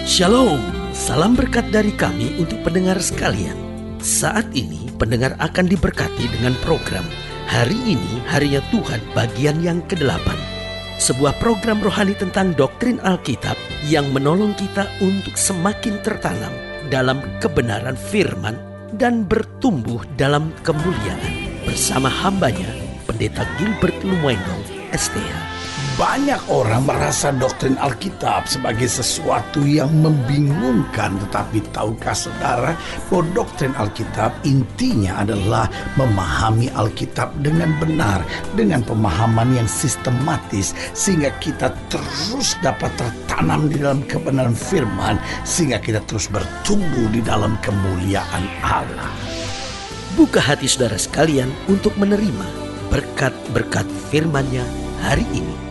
Shalom, salam berkat dari kami untuk pendengar sekalian. Saat ini pendengar akan diberkati dengan program Hari Ini Harinya Tuhan bagian yang ke-8. Sebuah program rohani tentang doktrin Alkitab yang menolong kita untuk semakin tertanam dalam kebenaran firman dan bertumbuh dalam kemuliaan. Bersama hambanya, Pendeta Gilbert Lumendo, STH. Banyak orang merasa doktrin Alkitab sebagai sesuatu yang membingungkan. Tetapi tahukah saudara bahwa doktrin Alkitab intinya adalah memahami Alkitab dengan benar, dengan pemahaman yang sistematis, sehingga kita terus dapat tertanam di dalam kebenaran firman, sehingga kita terus bertumbuh di dalam kemuliaan Allah. Buka hati saudara sekalian untuk menerima berkat-berkat firman-Nya hari ini.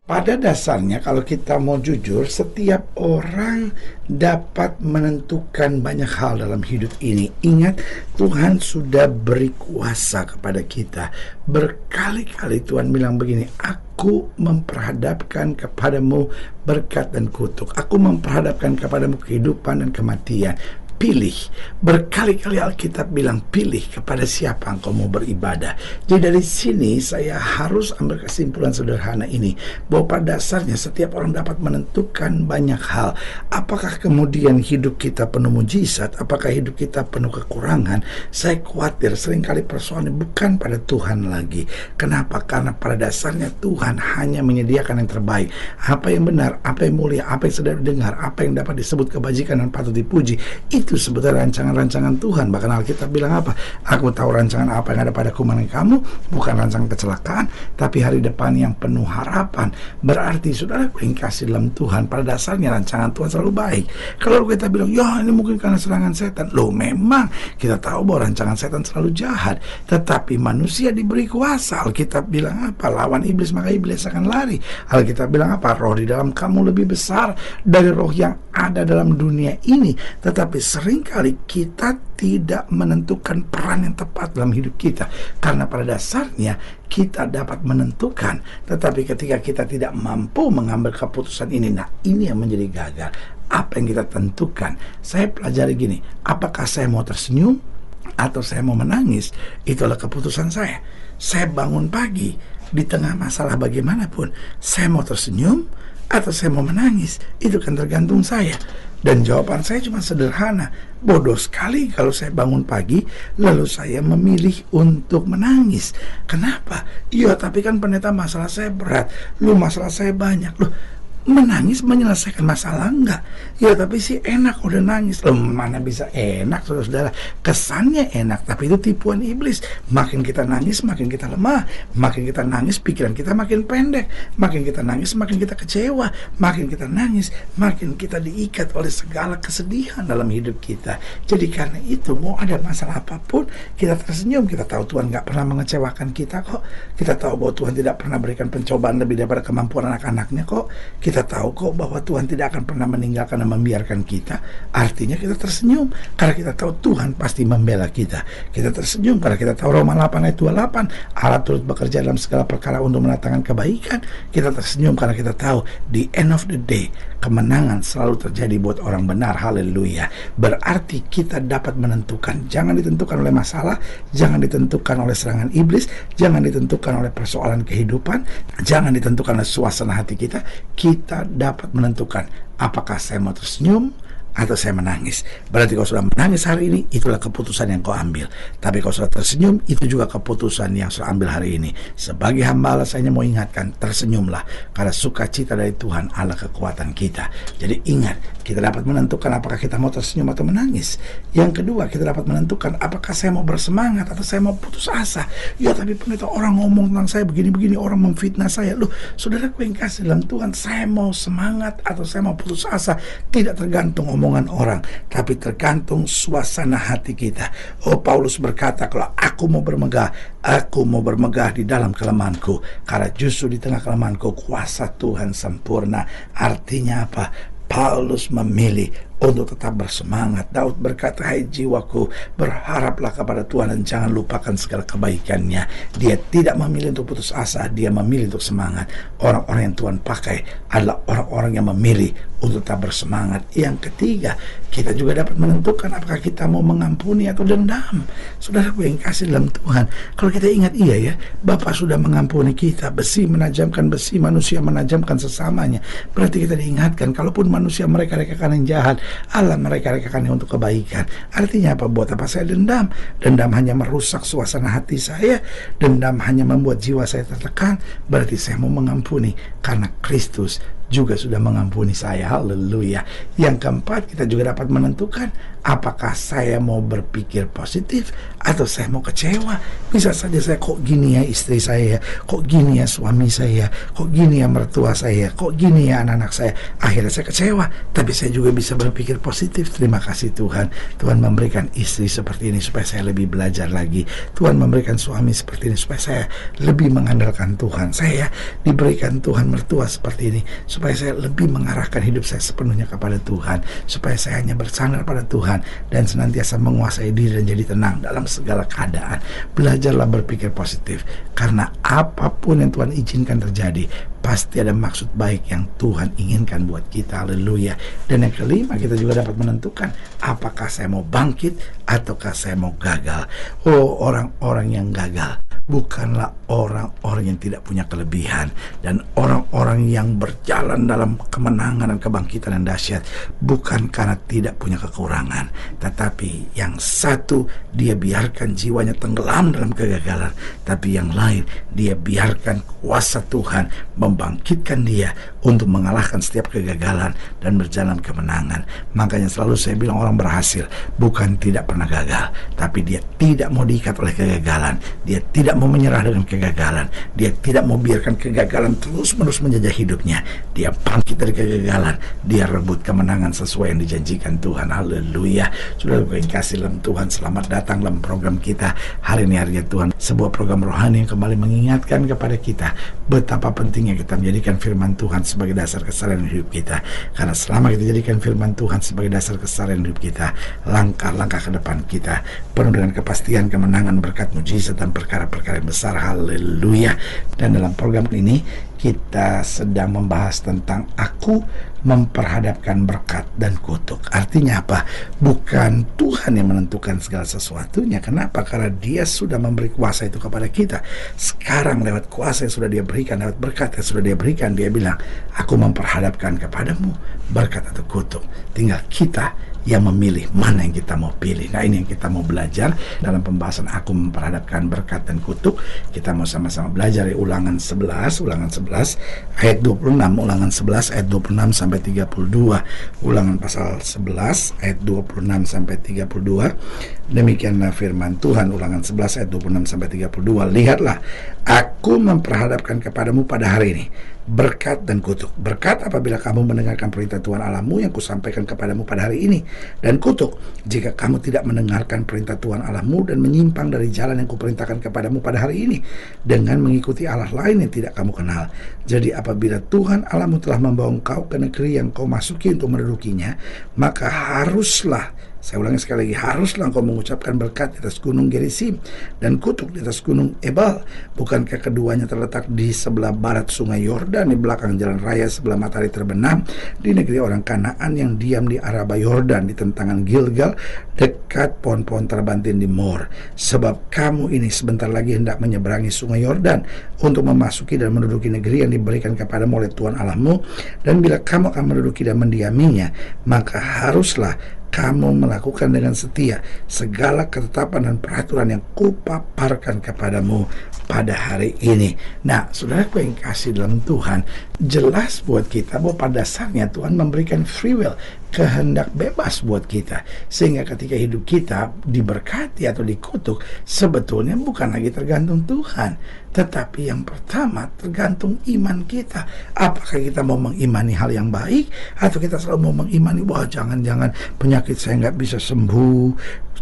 Pada dasarnya kalau kita mau jujur, setiap orang dapat menentukan banyak hal dalam hidup ini. Ingat, Tuhan sudah beri kuasa kepada kita. Berkali-kali Tuhan bilang begini, aku memperhadapkan kepadamu berkat dan kutuk. Aku memperhadapkan kepadamu kehidupan dan kematian. Pilih. Berkali-kali Alkitab bilang pilih kepada siapa engkau mau beribadah. Jadi dari sini saya harus ambil kesimpulan sederhana ini, bahwa pada dasarnya setiap orang dapat menentukan banyak hal. Apakah kemudian hidup kita penuh mujizat? Apakah hidup kita penuh kekurangan? Saya khawatir seringkali persoalannya bukan pada Tuhan lagi. Kenapa? Karena pada dasarnya Tuhan hanya menyediakan yang terbaik. Apa yang benar, apa yang mulia, apa yang sedang didengar, apa yang dapat disebut kebajikan dan patut dipuji, itu sebetulnya rancangan-rancangan Tuhan. Bahkan Alkitab bilang apa? Aku tahu rancangan apa yang ada padaku mengenai kamu, bukan rancangan kecelakaan, tapi hari depan yang penuh harapan. Berarti saudara yang kasih dalam Tuhan, pada dasarnya rancangan Tuhan selalu baik. Kalau kita bilang, ya ini mungkin karena serangan setan. Loh, memang kita tahu bahwa rancangan setan selalu jahat, tetapi manusia diberi kuasa. Alkitab bilang apa? Lawan iblis maka iblis akan lari. Alkitab bilang apa? Roh di dalam kamu lebih besar dari roh yang ada dalam dunia ini. Tetapi seringkali kita tidak menentukan peran yang tepat dalam hidup kita, karena pada dasarnya kita dapat menentukan, tetapi ketika kita tidak mampu mengambil keputusan ini, nah ini yang menjadi gagal. Apa yang kita tentukan? Saya pelajari gini, apakah saya mau tersenyum atau saya mau menangis? Itulah keputusan saya. Saya bangun pagi di tengah masalah bagaimanapun, saya mau tersenyum atau saya mau menangis, itu kan tergantung saya. Dan jawaban saya cuma sederhana, bodoh sekali kalau saya bangun pagi lalu saya memilih untuk menangis. Kenapa? Iya, tapi kan pendeta masalah saya berat, lu masalah saya banyak. Loh, menangis menyelesaikan masalah enggak? Ya tapi sih enak udah nangis. Loh, mana bisa enak saudara-saudara? Kesannya enak, tapi itu tipuan iblis. Makin kita nangis makin kita lemah, makin kita nangis pikiran kita makin pendek, makin kita nangis makin kita kecewa, makin kita nangis makin kita diikat oleh segala kesedihan dalam hidup kita. Jadi karena itu mau ada masalah apapun kita tersenyum. Kita tahu Tuhan gak pernah mengecewakan kita kok. Kita tahu bahwa Tuhan tidak pernah berikan pencobaan lebih daripada kemampuan anak-anaknya kok. Kita tahu kok bahwa Tuhan tidak akan pernah meninggalkan dan membiarkan kita. Artinya kita tersenyum karena kita tahu Tuhan pasti membela kita. Kita tersenyum karena kita tahu Roma 8 ayat 28, Allah turut bekerja dalam segala perkara untuk mendatangkan kebaikan. Kita tersenyum karena kita tahu the end of the day, kemenangan selalu terjadi buat orang benar. Haleluya. Berarti kita dapat menentukan. Jangan ditentukan oleh masalah, jangan ditentukan oleh serangan iblis, jangan ditentukan oleh persoalan kehidupan, jangan ditentukan oleh suasana hati kita. Kita dapat menentukan apakah saya mau tersenyum atau saya menangis. Berarti kalau sudah menangis hari ini, itulah keputusan yang kau ambil. Tapi kalau sudah tersenyum, itu juga keputusan yang sudah ambil hari ini. Sebagai hamba Allah, saya mau ingatkan, tersenyumlah, karena sukacita dari Tuhan adalah kekuatan kita. Jadi ingat, kita dapat menentukan apakah kita mau tersenyum atau menangis. Yang kedua, kita dapat menentukan apakah saya mau bersemangat atau saya mau putus asa. Ya tapi pendeta, orang ngomong tentang saya begini-begini, orang memfitnah saya. Loh, saudara yang kasih dalam Tuhan, saya mau semangat atau saya mau putus asa tidak tergantung omongan orang, tapi tergantung suasana hati kita. Oh, Paulus berkata, kalau aku mau bermegah di dalam kelemahanku, karena justru di tengah kelemahanku kuasa Tuhan sempurna. Artinya apa? Paulus memilih untuk tetap bersemangat. Daud berkata, hai jiwaku, berharaplah kepada Tuhan dan jangan lupakan segala kebaikannya. Dia tidak memilih untuk putus asa, dia memilih untuk semangat. Orang-orang yang Tuhan pakai adalah orang-orang yang memilih untuk tetap bersemangat. Yang ketiga, kita juga dapat menentukan apakah kita mau mengampuni atau dendam. Saudaraku yang kasih dalam Tuhan, kalau kita ingat ya, Bapa sudah mengampuni kita. Besi menajamkan besi, manusia menajamkan sesamanya. Berarti kita diingatkan, kalaupun manusia mereka rekakan yang jahat, Allah mereka rekakan yang untuk kebaikan. Artinya apa? Buat apa saya dendam? Dendam hanya merusak suasana hati saya. Dendam hanya membuat jiwa saya tertekan. Berarti saya mau mengampuni karena Kristus juga sudah mengampuni saya. Haleluya. Yang keempat, kita juga dapat menentukan apakah saya mau berpikir positif atau saya mau kecewa. Bisa saja saya, kok gini ya istri saya, kok gini ya suami saya, kok gini ya mertua saya, kok gini ya anak-anak saya. Akhirnya saya kecewa. Tapi saya juga bisa berpikir positif. Terima kasih Tuhan. Tuhan memberikan istri seperti ini supaya saya lebih belajar lagi. Tuhan memberikan suami seperti ini supaya saya lebih mengandalkan Tuhan. Saya diberikan Tuhan mertua seperti ini supaya saya lebih mengarahkan hidup saya sepenuhnya kepada Tuhan, supaya saya hanya bersandar pada Tuhan dan senantiasa menguasai diri dan jadi tenang dalam segala keadaan. Belajarlah berpikir positif, karena apapun yang Tuhan izinkan terjadi pasti ada maksud baik yang Tuhan inginkan buat kita. Haleluya. Dan yang kelima, kita juga dapat menentukan apakah saya mau bangkit ataukah saya mau gagal. Oh, orang-orang yang gagal bukanlah orang-orang yang tidak punya kelebihan, dan orang-orang yang berjalan dalam kemenangan dan kebangkitan yang dahsyat bukan karena tidak punya kekurangan, tetapi yang satu dia biarkan jiwanya tenggelam dalam kegagalan, tapi yang lain dia biarkan kuasa Tuhan membangkitkan dia untuk mengalahkan setiap kegagalan dan berjalan kemenangan. Makanya selalu saya bilang, orang berhasil bukan tidak pernah gagal, tapi dia tidak mau diikat oleh kegagalan. Dia tidak mau menyerah dengan kegagalan. Dia tidak mau biarkan kegagalan terus-menerus menjajah hidupnya. Dia bangkit dari kegagalan. Dia rebut kemenangan sesuai yang dijanjikan Tuhan. Haleluya. Saudara yang kasih dalam Tuhan, selamat datang dalam program kita hari ini, harinya Tuhan. Sebuah program rohani yang kembali mengingatkan kepada kita betapa pentingnya kita menjadikan firman Tuhan sebagai dasar keseharian hidup kita. Karena selama kita jadikan firman Tuhan sebagai dasar keseharian hidup kita, langkah-langkah ke depan kita penuh dengan kepastian kemenangan, berkat, mujizat, dan perkara-perkara yang besar. Haleluya. Dan dalam program ini kita sedang membahas tentang aku memperhadapkan berkat dan kutuk. Artinya apa? Bukan Tuhan yang menentukan segala sesuatunya. Kenapa? Karena dia sudah memberi kuasa itu kepada kita. Sekarang lewat kuasa yang sudah dia berikan, lewat berkat yang sudah dia berikan, dia bilang, aku memperhadapkan kepadamu berkat atau kutuk. Tinggal kita yang memilih mana yang kita mau pilih. Nah, ini yang kita mau belajar dalam pembahasan aku memperhadapkan berkat dan kutuk. Kita mau sama-sama belajar di Ulangan 11 ayat 26, Ulangan 11 ayat 26 sampai 32. Ulangan pasal 11 ayat 26 sampai 32. Demikianlah firman Tuhan, Ulangan 11 ayat 26 sampai 32. Lihatlah, aku memperhadapkan kepadamu pada hari ini berkat dan kutuk. Berkat apabila kamu mendengarkan perintah Tuhan Allahmu yang kusampaikan kepadamu pada hari ini, dan kutuk jika kamu tidak mendengarkan perintah Tuhan Allahmu dan menyimpang dari jalan yang kuperintahkan kepadamu pada hari ini dengan mengikuti Allah lain yang tidak kamu kenal. Jadi apabila Tuhan Allahmu telah membawa engkau ke negeri yang kau masuki untuk mendudukinya, maka haruslah, saya ulangi sekali lagi, haruslah engkau mengucapkan berkat di atas gunung Gerizim dan kutuk di atas gunung Ebal. Bukankah keduanya terletak di sebelah barat sungai Yordan, di belakang jalan raya sebelah matahari terbenam, di negeri orang Kanaan yang diam di Araba Yordan, di tentangan Gilgal, dekat pohon-pohon terbantin di Mor. Sebab kamu ini sebentar lagi hendak menyeberangi sungai Yordan untuk memasuki dan menduduki negeri yang diberikan kepadamu oleh Tuhan Allahmu. Dan bila kamu akan menduduki dan mendiaminya, maka haruslah kamu melakukan dengan setia segala ketetapan dan peraturan yang kupaparkan kepadamu pada hari ini. Nah, saudaraku yang kasih dalam Tuhan, jelas buat kita bahwa pada dasarnya Tuhan memberikan free will, kehendak bebas buat kita, sehingga ketika hidup kita diberkati atau dikutuk, sebetulnya bukan lagi tergantung Tuhan, tetapi yang pertama tergantung iman kita. Apakah kita mau mengimani hal yang baik, atau kita selalu mau mengimani, wah jangan-jangan penyakit saya nggak bisa sembuh,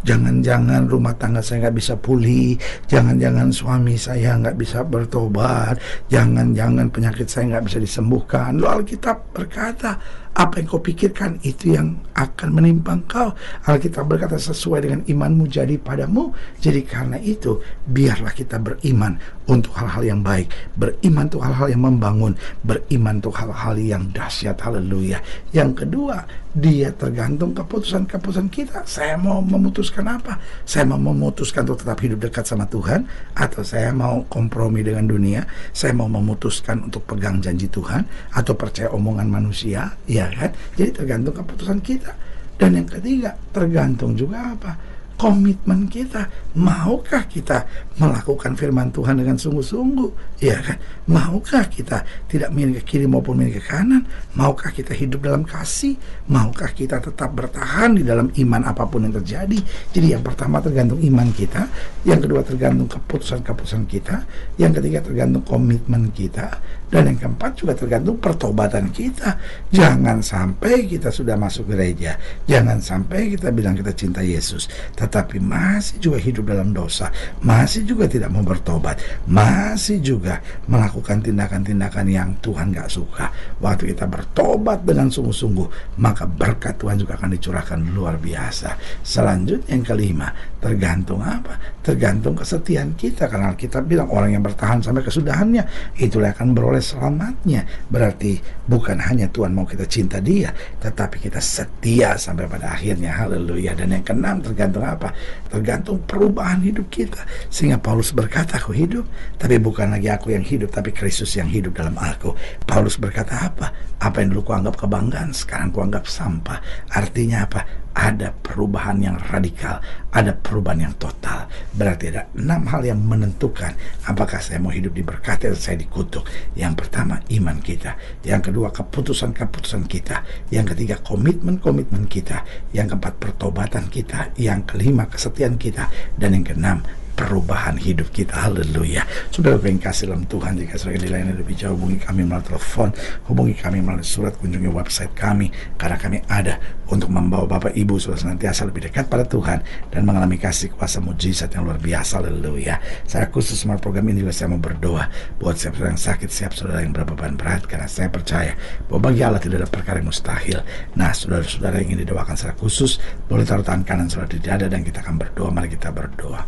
jangan-jangan rumah tangga saya nggak bisa pulih, jangan-jangan suami saya nggak bisa bertobat, jangan-jangan penyakit saya nggak bisa disembuhkan. Lalu Alkitab berkata, Apa yang kau pikirkan itu yang akan menimpa engkau. Alkitab berkata sesuai dengan imanmu jadi padamu. Jadi karena itu biarlah kita beriman untuk hal-hal yang baik, beriman untuk hal-hal yang membangun, beriman untuk hal-hal yang dahsyat. Haleluya. Yang kedua, dia tergantung keputusan-keputusan kita. Saya mau memutuskan apa? Saya mau memutuskan untuk tetap hidup dekat sama Tuhan, atau saya mau kompromi dengan dunia? Saya mau memutuskan untuk pegang janji Tuhan atau percaya omongan manusia, ya kan? Jadi tergantung keputusan kita. Dan yang ketiga, tergantung juga apa? Komitmen kita. Maukah kita melakukan firman Tuhan dengan sungguh-sungguh? Ya kan? Maukah kita tidak miring ke kiri maupun miring ke kanan? Maukah kita hidup dalam kasih? Maukah kita tetap bertahan di dalam iman apapun yang terjadi? Jadi yang pertama tergantung iman kita, yang kedua tergantung keputusan-keputusan kita, yang ketiga tergantung komitmen kita, dan yang keempat juga tergantung pertobatan kita. Jangan sampai kita sudah masuk gereja, jangan sampai kita bilang kita cinta Yesus, tetapi masih juga hidup dalam dosa, masih juga tidak mau bertobat, masih juga melakukan tindakan-tindakan yang Tuhan gak suka. Waktu kita bertobat dengan sungguh-sungguh, maka berkat Tuhan juga akan dicurahkan luar biasa. Selanjutnya yang kelima, tergantung apa? Tergantung kesetiaan kita. Karena kita bilang orang yang bertahan sampai kesudahannya, itulah akan beroleh selamatnya. Berarti bukan hanya Tuhan mau kita cinta dia, tetapi kita setia sampai pada akhirnya. Haleluya. Dan yang keenam, tergantung apa? Tergantung perubahan hidup kita. Sehingga Paulus berkata, aku hidup, tapi bukan lagi aku yang hidup, tapi Kristus yang hidup dalam aku. Paulus berkata apa? Apa yang dulu kuanggap kebanggaan, sekarang kuanggap sampah. Artinya apa? Ada perubahan yang radikal, ada perubahan yang total. Berarti ada 6 hal yang menentukan apakah saya mau hidup diberkati atau saya dikutuk. Yang pertama, iman kita. Yang kedua, keputusan-keputusan kita. Yang ketiga, komitmen-komitmen kita. Yang keempat, pertobatan kita. Yang kelima, kesetiaan kita. Dan yang keenam, perubahan hidup kita. Haleluya. Saudara yang kasih dalam Tuhan, jika saudara di lainnya lebih jauh, hubungi kami melalui telepon, hubungi kami melalui surat, kunjungi website kami, karena kami ada untuk membawa Bapak Ibu saudara senantiasa lebih dekat pada Tuhan dan mengalami kasih kuasa mujizat yang luar biasa. Haleluya. Saya khusus melalui program ini juga saya mau berdoa buat siap saudara yang sakit, siap saudara yang berbeban berat, karena saya percaya bahwa bagi Allah tidak ada perkara yang mustahil. Nah, saudara-saudara yang ingin didoakan secara khusus, boleh taruh tangan kanan saudara di dada dan kita akan berdoa. Mari kita berdoa.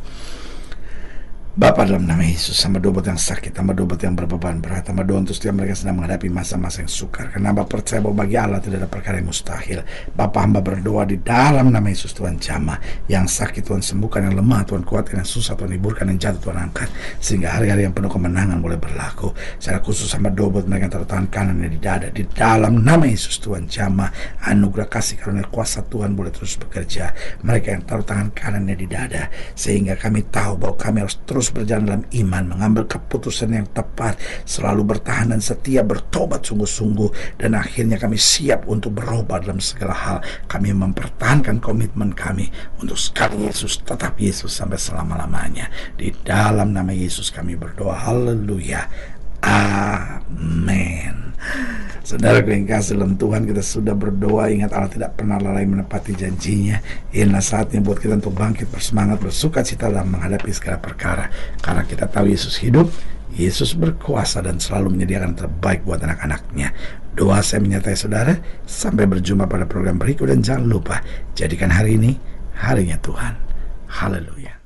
Bapa, dalam nama Yesus, hamba doa buat yang sakit, hamba doa buat yang berbeban berat, hamba doa untuk setiap mereka sedang menghadapi masa-masa yang sukar, karena hamba percaya bahwa bagi Allah tidak ada perkara yang mustahil. Bapa, hamba berdoa di dalam nama Yesus, Tuhan jamah yang sakit Tuhan sembuhkan, yang lemah Tuhan kuatkan, yang susah Tuhan hiburkan, yang jatuh Tuhan angkat, sehingga hari-hari yang penuh kemenangan boleh berlaku. Secara khusus hamba doa buat mereka yang taruh tangan kanannya di dada, di dalam nama Yesus, Tuhan jamah anugerah kasih karunia kuasa Tuhan boleh terus bekerja. Mereka yang taruh tangan kanannya di dada, sehingga kami tahu bahwa kami harus terus berjalan dalam iman, mengambil keputusan yang tepat, selalu bertahan dan setia, bertobat sungguh-sungguh, dan akhirnya kami siap untuk berubah dalam segala hal. Kami mempertahankan komitmen kami untuk sekali Yesus, tetap Yesus sampai selama-lamanya. Di dalam nama Yesus kami berdoa. Haleluya. Amin. Saudara yang kasih dalam Tuhan, kita sudah berdoa. Ingat, Allah tidak pernah lalai menepati janjinya. Inilah saatnya buat kita untuk bangkit, bersemangat, bersuka cita dalam menghadapi segala perkara, karena kita tahu Yesus hidup, Yesus berkuasa dan selalu menyediakan terbaik buat anak-anaknya. Doa saya menyertai saudara. Sampai berjumpa pada program berikut, dan jangan lupa jadikan hari ini harinya Tuhan. Haleluya.